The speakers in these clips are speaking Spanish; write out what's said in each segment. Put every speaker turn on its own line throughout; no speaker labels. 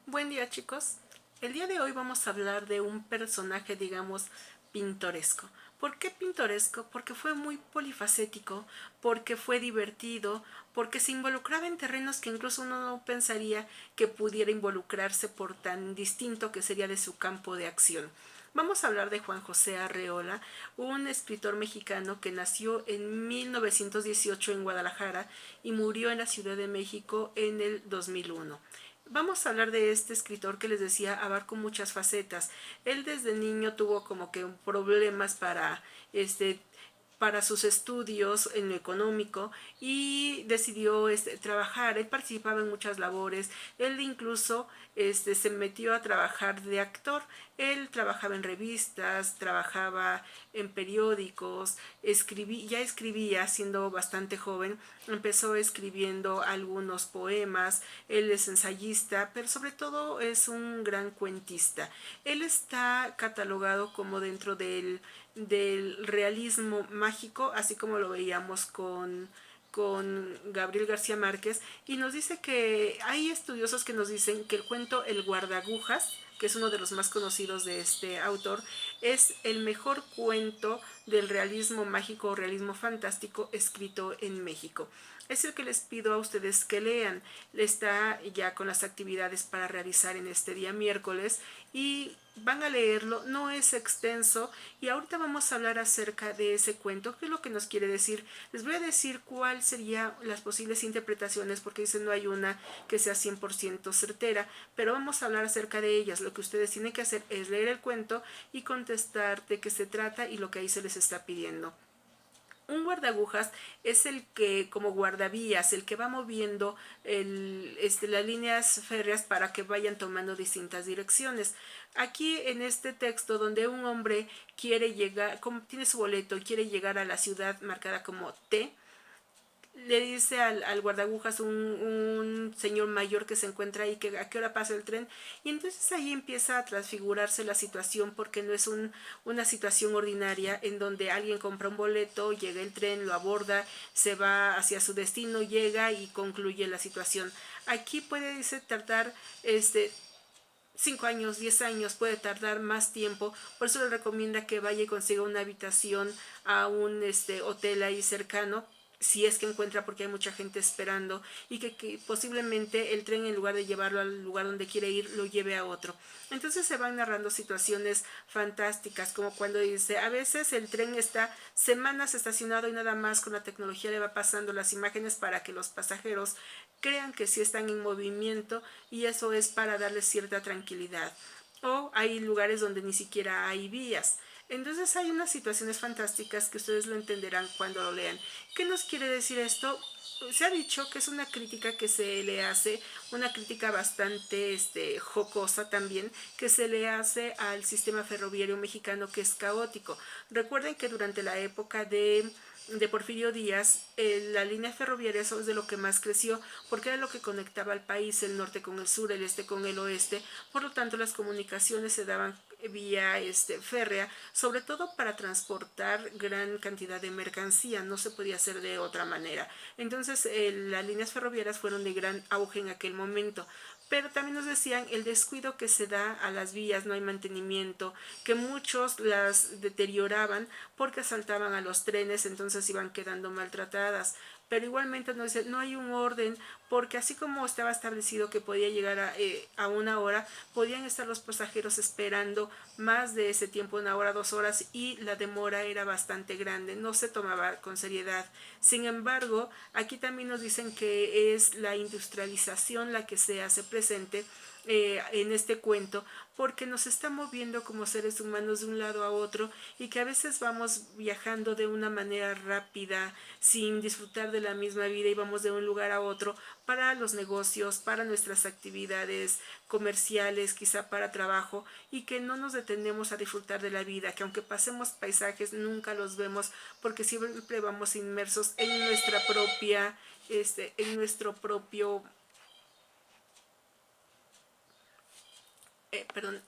Buen día, chicos. El día de hoy vamos a hablar de un personaje, digamos, pintoresco. ¿Por qué pintoresco? Porque fue muy polifacético, porque fue divertido, porque se involucraba en terrenos que incluso uno no pensaría que pudiera involucrarse por tan distinto que sería de su campo de acción. Vamos a hablar de Juan José Arreola, un escritor mexicano que nació en 1918 en Guadalajara y murió en la Ciudad de México en el 2001. Vamos a hablar de este escritor que les decía abarcó muchas facetas. Él desde niño tuvo como que problemas para sus estudios en lo económico y decidió trabajar. Él participaba en muchas labores. Él incluso se metió a trabajar de actor. Él trabajaba en revistas, trabajaba en periódicos, ya escribía siendo bastante joven. Empezó escribiendo algunos poemas. Él es ensayista, pero sobre todo es un gran cuentista. Él está catalogado como dentro del realismo mágico, así como lo veíamos con Gabriel García Márquez, y nos dice que hay estudiosos que nos dicen que el cuento El guardagujas, que es uno de los más conocidos de este autor, es el mejor cuento del realismo mágico o realismo fantástico escrito en México. Es el que les pido a ustedes que lean. Está ya con las actividades para realizar en este día miércoles y van a leerlo, no es extenso y ahorita vamos a hablar acerca de ese cuento, qué es lo que nos quiere decir. Les voy a decir cuál serían las posibles interpretaciones porque dicen no hay una que sea 100% certera, pero vamos a hablar acerca de ellas. Lo que ustedes tienen que hacer es leer el cuento y contestar de qué se trata y lo que ahí se les está pidiendo. Un guardagujas es el que, como guardavías, el que va moviendo las líneas férreas para que vayan tomando distintas direcciones. Aquí en este texto donde un hombre quiere llegar, como tiene su boleto y quiere llegar a la ciudad marcada como T, le dice al guardagujas un señor mayor que se encuentra ahí que a qué hora pasa el tren y entonces ahí empieza a transfigurarse la situación porque no es una situación ordinaria en donde alguien compra un boleto, llega el tren, lo aborda, se va hacia su destino, llega y concluye la situación. Aquí puede dice, tardar 5 años, 10 años, puede tardar más tiempo, por eso le recomienda que vaya y consiga una habitación a un hotel ahí cercano, si es que encuentra porque hay mucha gente esperando y que posiblemente el tren en lugar de llevarlo al lugar donde quiere ir lo lleve a otro. Entonces se van narrando situaciones fantásticas como cuando dice a veces el tren está semanas estacionado y nada más con la tecnología le va pasando las imágenes para que los pasajeros crean que sí están en movimiento y eso es para darles cierta tranquilidad. O hay lugares donde ni siquiera hay vías. Entonces hay unas situaciones fantásticas que ustedes lo entenderán cuando lo lean. ¿Qué nos quiere decir esto? Se ha dicho que es una crítica que se le hace, una crítica bastante jocosa también, que se le hace al sistema ferroviario mexicano que es caótico. Recuerden que durante la época de Porfirio Díaz, la línea ferroviaria eso es de lo que más creció, porque era lo que conectaba al país, el norte con el sur, el este con el oeste, por lo tanto las comunicaciones se daban vía férrea, sobre todo para transportar gran cantidad de mercancía, no se podía hacer de otra manera. Entonces las líneas ferroviarias fueron de gran auge en aquel momento, pero también nos decían el descuido que se da a las vías, no hay mantenimiento, que muchos las deterioraban porque asaltaban a los trenes, entonces iban quedando maltratadas. Pero igualmente nos dice, no hay un orden, porque así como estaba establecido que podía llegar a una hora, podían estar los pasajeros esperando más de ese tiempo, una hora, 2 horas, y la demora era bastante grande, no se tomaba con seriedad. Sin embargo, aquí también nos dicen que es la industrialización la que se hace presente en este cuento porque nos está moviendo como seres humanos de un lado a otro y que a veces vamos viajando de una manera rápida sin disfrutar de la misma vida y vamos de un lugar a otro para los negocios, para nuestras actividades comerciales, quizá para trabajo y que no nos detenemos a disfrutar de la vida, que aunque pasemos paisajes nunca los vemos porque siempre vamos inmersos en nuestra propia, en nuestro propio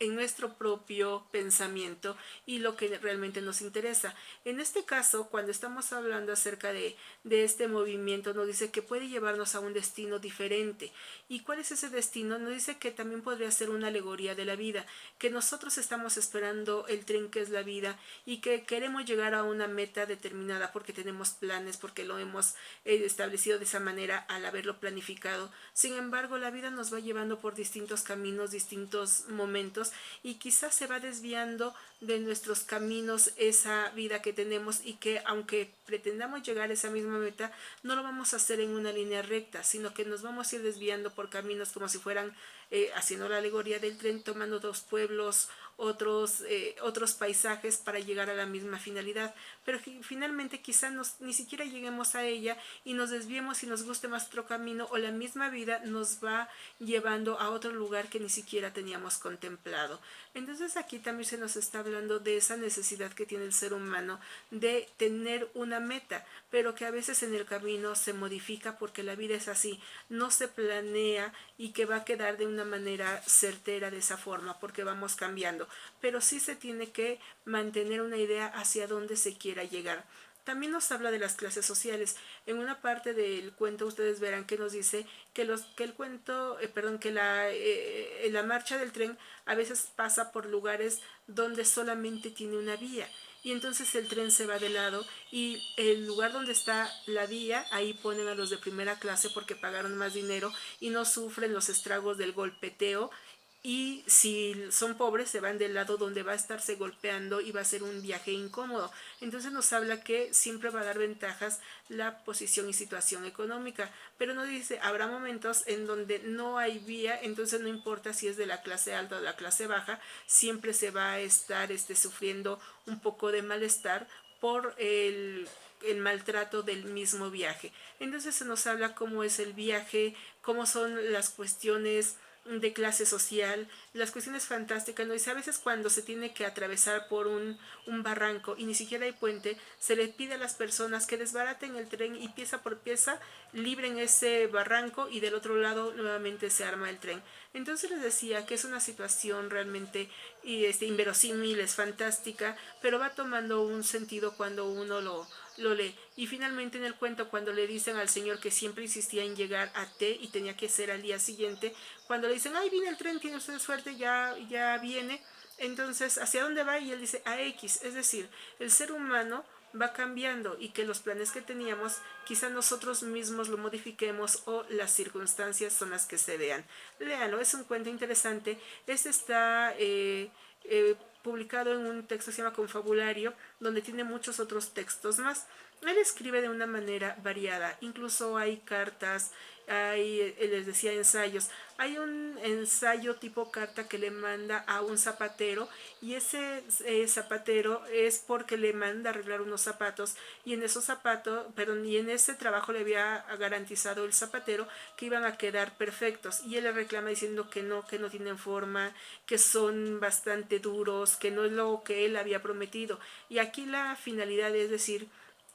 en nuestro propio pensamiento y lo que realmente nos interesa. En este caso, cuando estamos hablando acerca de este movimiento, nos dice que puede llevarnos a un destino diferente. ¿Y cuál es ese destino? Nos dice que también podría ser una alegoría de la vida, que nosotros estamos esperando el tren que es la vida y que queremos llegar a una meta determinada porque tenemos planes, porque lo hemos establecido de esa manera al haberlo planificado. Sin embargo, la vida nos va llevando por distintos caminos, distintos momentos, y quizás se va desviando de nuestros caminos esa vida que tenemos, y que aunque pretendamos llegar a esa misma meta, no lo vamos a hacer en una línea recta, sino que nos vamos a ir desviando por caminos como si fueran, haciendo la alegoría del tren, tomando dos pueblos, otros paisajes para llegar a la misma finalidad, pero finalmente quizá ni siquiera lleguemos a ella y nos desviemos y nos guste más otro camino, o la misma vida nos va llevando a otro lugar que ni siquiera teníamos contemplado. Entonces aquí también se nos está hablando de esa necesidad que tiene el ser humano de tener una meta, pero que a veces en el camino se modifica porque la vida es así, no se planea y que va a quedar de una manera certera de esa forma porque vamos cambiando, pero sí se tiene que mantener una idea hacia dónde se quiera llegar. También nos habla de las clases sociales. En una parte del cuento ustedes verán que nos dice que el cuento, perdón, que la marcha del tren a veces pasa por lugares donde solamente tiene una vía. Y entonces el tren se va de lado y el lugar donde está la vía, ahí ponen a los de primera clase porque pagaron más dinero y no sufren los estragos del golpeteo, y si son pobres se van del lado donde va a estarse golpeando y va a ser un viaje incómodo. Entonces nos habla que siempre va a dar ventajas la posición y situación económica, pero nos dice, habrá momentos en donde no hay vía, entonces no importa si es de la clase alta o de la clase baja, siempre se va a estar sufriendo un poco de malestar por el maltrato del mismo viaje. Entonces se nos habla cómo es el viaje, cómo son las cuestiones de clase social, las cuestiones fantásticas, ¿no? Y a veces cuando se tiene que atravesar por un barranco y ni siquiera hay puente, se le pide a las personas que desbaraten el tren y pieza por pieza libren ese barranco y del otro lado nuevamente se arma el tren. Entonces les decía que es una situación realmente inverosímil, es fantástica, pero va tomando un sentido cuando uno lo lee. Y finalmente en el cuento, cuando le dicen al señor que siempre insistía en llegar a T y tenía que ser al día siguiente, cuando le dicen, ay, viene el tren, tiene usted suerte, ya viene, entonces, ¿hacia dónde va? Y él dice, a X, es decir, el ser humano va cambiando y que los planes que teníamos quizá nosotros mismos lo modifiquemos o las circunstancias son las que se vean. Léanlo, es un cuento interesante. Este está publicado en un texto que se llama Confabulario, donde tiene muchos otros textos más. Él escribe de una manera variada, incluso hay cartas, hay, les decía, ensayos. Hay un ensayo tipo carta que le manda a un zapatero, y ese zapatero es porque le manda arreglar unos zapatos, y en esos zapatos, perdón, y en ese trabajo le había garantizado el zapatero que iban a quedar perfectos, y él le reclama diciendo que no tienen forma, que son bastante duros, que no es lo que él había prometido. Y aquí la finalidad es decir,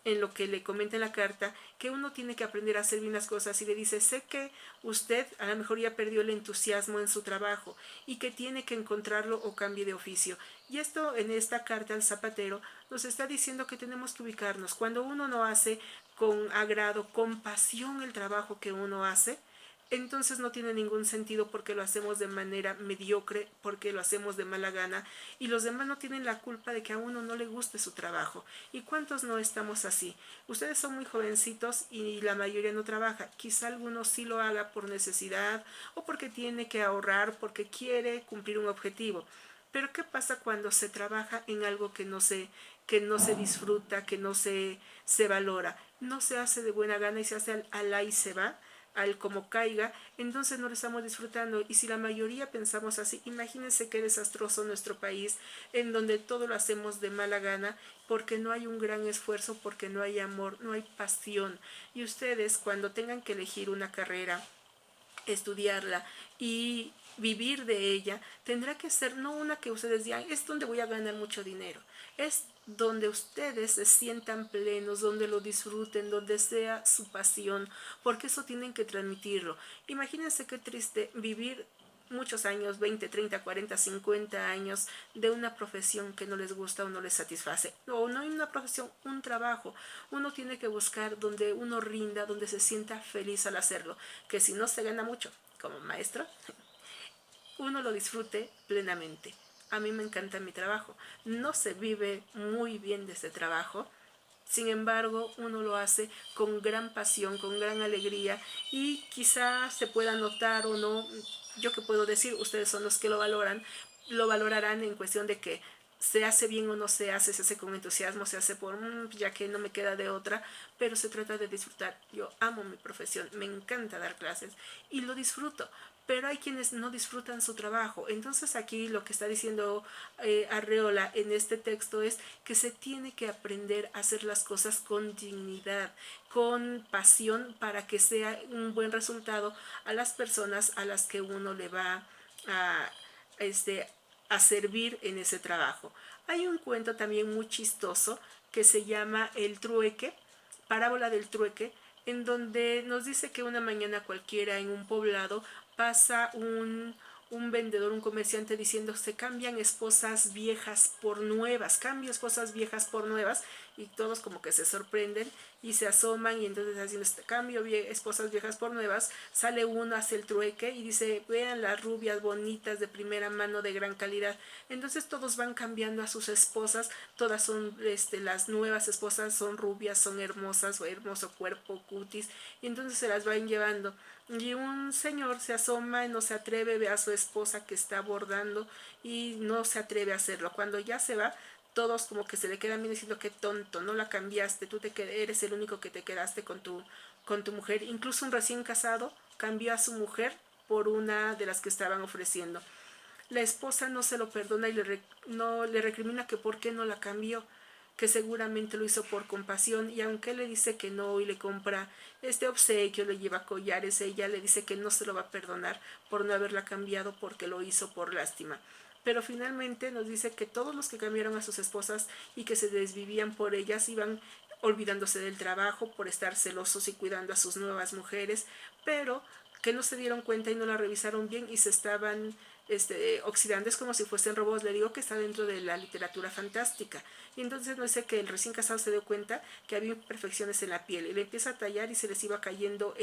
en lo que le comenta en la carta, que uno tiene que aprender a hacer bien las cosas, y le dice, sé que usted a lo mejor ya perdió el entusiasmo en su trabajo y que tiene que encontrarlo o cambie de oficio. Y esto en esta carta al zapatero nos está diciendo que tenemos que ubicarnos. Cuando uno no hace con agrado, con pasión el trabajo que uno hace, entonces no tiene ningún sentido porque lo hacemos de manera mediocre, porque lo hacemos de mala gana, y los demás no tienen la culpa de que a uno no le guste su trabajo. ¿Y cuántos no estamos así? Ustedes son muy jovencitos y la mayoría no trabaja. Quizá algunos sí lo haga por necesidad o porque tiene que ahorrar, porque quiere cumplir un objetivo. Pero ¿qué pasa cuando se trabaja en algo que no se disfruta, que no se valora? No se hace de buena gana y se hace al y se va, al como caiga, entonces no lo estamos disfrutando. Y si la mayoría pensamos así, imagínense qué desastroso nuestro país, en donde todo lo hacemos de mala gana, porque no hay un gran esfuerzo, porque no hay amor, no hay pasión. Y ustedes, cuando tengan que elegir una carrera, estudiarla y vivir de ella, tendrá que ser no una que ustedes digan, es donde voy a ganar mucho dinero, es donde ustedes se sientan plenos, donde lo disfruten, donde sea su pasión, porque eso tienen que transmitirlo. Imagínense qué triste vivir muchos años, 20, 30, 40, 50 años, de una profesión que no les gusta o no les satisface. O no hay una profesión, un trabajo. Uno tiene que buscar donde uno rinda, donde se sienta feliz al hacerlo. Que si no se gana mucho como maestro, uno lo disfrute plenamente. A mí me encanta mi trabajo. No se vive muy bien de ese trabajo. Sin embargo, uno lo hace con gran pasión, con gran alegría y quizá se pueda notar o no, yo que puedo decir, ustedes son los que lo valorarán en cuestión de que se hace bien o no se hace con entusiasmo, se hace por, ya que no me queda de otra, pero se trata de disfrutar. Yo amo mi profesión, me encanta dar clases y lo disfruto, pero hay quienes no disfrutan su trabajo. Entonces aquí lo que está diciendo Arreola en este texto es que se tiene que aprender a hacer las cosas con dignidad, con pasión, para que sea un buen resultado a las personas a las que uno le va a, este, a servir en ese trabajo. Hay un cuento también muy chistoso que se llama El Trueque, parábola del trueque, en donde nos dice que una mañana cualquiera en un poblado pasa un vendedor, un comerciante diciendo se cambian esposas viejas por nuevas, cambio esposas viejas por nuevas, y todos como que se sorprenden y se asoman y entonces haciendo este cambio esposas viejas por nuevas, sale uno, hace el trueque y dice vean las rubias bonitas de primera mano de gran calidad. Entonces todos van cambiando a sus esposas, todas son las nuevas esposas son rubias, son hermosas o hermoso cuerpo, cutis, y entonces se las van llevando. Y un señor se asoma y no se atreve, ve a su esposa que está bordando y no se atreve a hacerlo. Cuando ya se va, todos como que se le quedan bien diciendo qué tonto, no la cambiaste, eres el único que te quedaste con tu mujer. Incluso un recién casado cambió a su mujer por una de las que estaban ofreciendo. La esposa no se lo perdona y no le recrimina que por qué no la cambió, que seguramente lo hizo por compasión, y aunque él le dice que no y le compra este obsequio, le lleva collares, ella le dice que no se lo va a perdonar por no haberla cambiado porque lo hizo por lástima. Pero finalmente nos dice que todos los que cambiaron a sus esposas y que se desvivían por ellas iban olvidándose del trabajo por estar celosos y cuidando a sus nuevas mujeres, pero que no se dieron cuenta y no la revisaron bien y se estaban oxidando. Es como si fuesen robots. Le digo que está dentro de la literatura fantástica. Y entonces no sé, que el recién casado se dio cuenta que había imperfecciones en la piel y le empieza a tallar y se les iba cayendo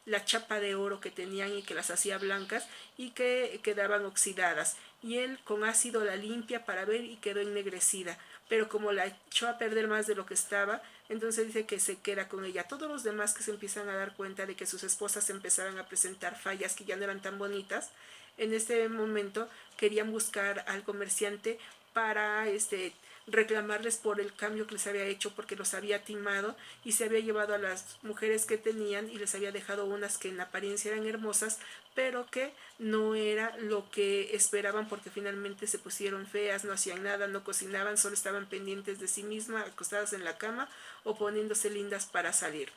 la chapa de oro que tenían y que las hacía blancas y que quedaban oxidadas. Y él con ácido la limpia para ver y quedó ennegrecida. Pero como la echó a perder más de lo que estaba, entonces dice que se queda con ella. Todos los demás que se empiezan a dar cuenta de que sus esposas empezaron a presentar fallas que ya no eran tan bonitas, en este momento querían buscar al comerciante para reclamarles por el cambio que les había hecho, porque los había timado y se había llevado a las mujeres que tenían y les había dejado unas que en apariencia eran hermosas, pero que no era lo que esperaban, porque finalmente se pusieron feas, no hacían nada, no cocinaban, solo estaban pendientes de sí mismas, acostadas en la cama o poniéndose lindas para salir.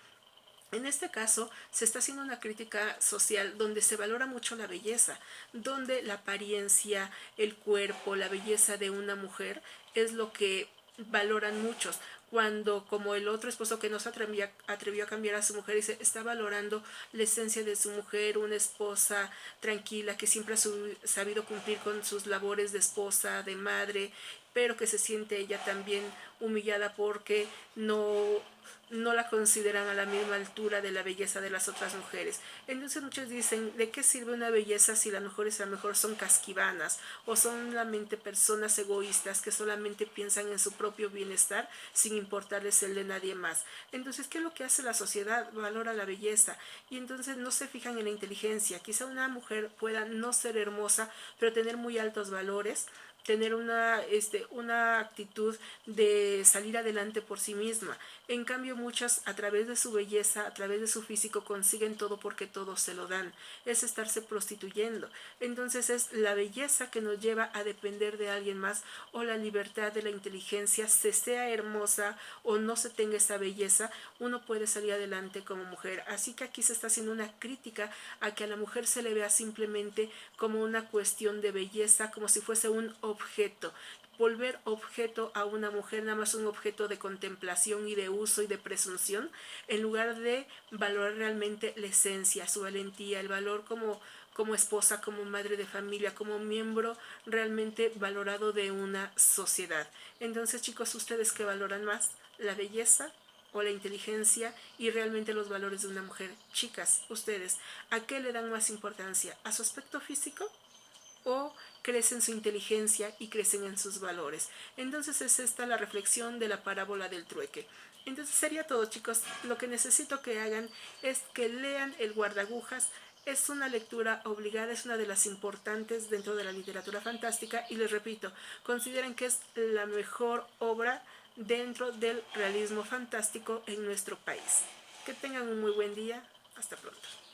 En este caso se está haciendo una crítica social donde se valora mucho la belleza, donde la apariencia, el cuerpo, la belleza de una mujer es lo que valoran muchos, cuando como el otro esposo que no se atrevió a cambiar a su mujer, dice, está valorando la esencia de su mujer, una esposa tranquila que siempre ha sabido cumplir con sus labores de esposa, de madre, pero que se siente ella también humillada porque no la consideran a la misma altura de la belleza de las otras mujeres. Entonces muchos dicen, ¿de qué sirve una belleza si las mujeres a lo mejor son casquivanas o son solamente personas egoístas que solamente piensan en su propio bienestar sin importarles el de nadie más? Entonces, ¿qué es lo que hace la sociedad? Valora la belleza y entonces no se fijan en la inteligencia. Quizá una mujer pueda no ser hermosa, pero tener muy altos valores, tener una actitud de salir adelante por sí misma. En cambio, muchas a través de su belleza, a través de su físico, consiguen todo porque todos se lo dan. Es estarse prostituyendo. Entonces es la belleza que nos lleva a depender de alguien más, o la libertad de la inteligencia, se sea hermosa o no se tenga esa belleza, uno puede salir adelante como mujer. Así que aquí se está haciendo una crítica a que a la mujer se le vea simplemente como una cuestión de belleza, como si fuese un objeto. Volver objeto a una mujer, nada más un objeto de contemplación y de uso y de presunción, en lugar de valorar realmente la esencia, su valentía, el valor como esposa, como madre de familia, como miembro realmente valorado de una sociedad. Entonces, chicos, ¿ustedes qué valoran más? ¿La belleza o la inteligencia y realmente los valores de una mujer? Chicas, ustedes, ¿a qué le dan más importancia? ¿A su aspecto físico o crecen su inteligencia y crecen en sus valores? Entonces es esta la reflexión de la parábola del trueque. Entonces sería todo, chicos. Lo que necesito que hagan es que lean El guardagujas. Es una lectura obligada, es una de las importantes dentro de la literatura fantástica y les repito, consideren que es la mejor obra dentro del realismo fantástico en nuestro país. Que tengan un muy buen día. Hasta pronto.